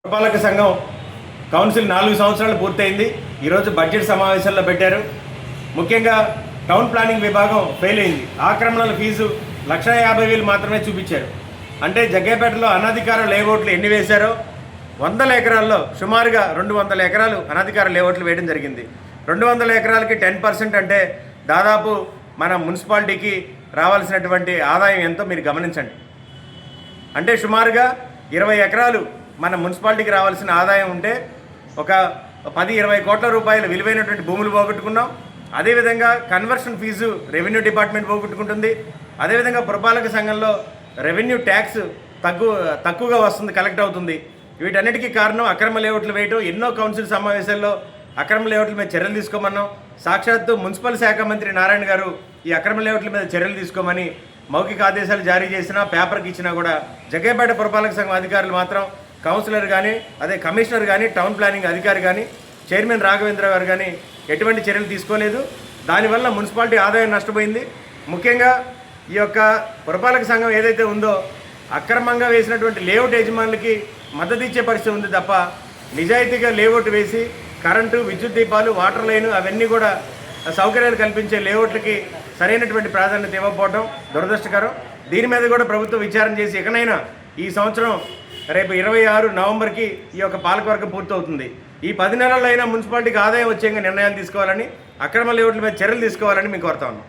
పురపాలక సంఘం కౌన్సిల్ 4 సంవత్సరాలు పూర్తయింది. ఈరోజు బడ్జెట్ సమావేశాల్లో పెట్టారు. ముఖ్యంగా టౌన్ ప్లానింగ్ విభాగం ఫెయిల్ అయింది. ఆక్రమణల ఫీజు 1,50,000 మాత్రమే చూపించారు. అంటే జగ్గయ్యపేటలో అనధికార లేఅవుట్లు ఎన్ని వేశారో 100 ఎకరాల్లో సుమారుగా 200 ఎకరాలు అనధికార లేఅవుట్లు వేయడం జరిగింది. 200 ఎకరాలకి 10% అంటే దాదాపు మన మున్సిపాలిటీకి రావాల్సినటువంటి ఆదాయం ఎంతో మీరు గమనించండి. అంటే సుమారుగా 20 ఎకరాలు మన మున్సిపాలిటీకి రావాల్సిన ఆదాయం ఉంటే ఒక 10-20 కోట్ల రూపాయల విలువైనటువంటి భూములు పోగొట్టుకున్నాం. అదేవిధంగా కన్వర్షన్ ఫీజు రెవెన్యూ డిపార్ట్మెంట్ పోగొట్టుకుంటుంది. అదేవిధంగా పురపాలక సంఘంలో రెవెన్యూ ట్యాక్స్ తక్కువగా వస్తుంది, కలెక్ట్ అవుతుంది. వీటన్నిటికీ కారణం అక్రమ లేఅవుట్లు వేయటం. ఎన్నో కౌన్సిల్ సమావేశాల్లో అక్రమ లేఅవుట్ల మీద చర్యలు తీసుకోమన్నాం. సాక్షాత్తు మున్సిపల్ శాఖ మంత్రి నారాయణ గారు ఈ అక్రమ లేఅవుట్ల మీద చర్యలు తీసుకోమని మౌఖిక ఆదేశాలు జారీ చేసినా, పేపర్కి ఇచ్చినా కూడా జగ్గయ్యపేట పురపాలక సంఘం అధికారులు మాత్రం కౌన్సిలర్ కానీ, అదే కమిషనర్ కానీ, టౌన్ ప్లానింగ్ అధికారి కానీ, చైర్మన్ రాఘవేంద్ర గారు కానీ ఎటువంటి చర్యలు తీసుకోలేదు. దానివల్ల మున్సిపాలిటీ ఆదాయం నష్టపోయింది. ముఖ్యంగా ఈ యొక్క పురపాలక సంఘం ఏదైతే ఉందో అక్రమంగా వేసినటువంటి లేఅవుట్ యజమానులకి మద్దతు ఇచ్చే పరిస్థితి ఉంది తప్ప నిజాయితీగా లేఅవుట్ వేసి కరెంటు, విద్యుత్ దీపాలు, వాటర్ లైను అవన్నీ కూడా సౌకర్యాలు కల్పించే లేఅవుట్లకి సరైనటువంటి ప్రాధాన్యత ఇవ్వకపోవడం దురదృష్టకరం. దీని మీద కూడా ప్రభుత్వం విచారణ చేసి ఇకనైనా ఈ సంవత్సరం రేపు 26 నవంబర్కి ఈ యొక్క పాలకవర్గం పూర్తవుతుంది. ఈ 10 నెలల్లో అయినా మున్సిపాలిటీకి ఆదాయం వచ్చేంగా నిర్ణయాలు తీసుకోవాలని, అక్రమ లేఅవుట్ల మీద చర్యలు తీసుకోవాలని మేము కోరుతా ఉన్నాం.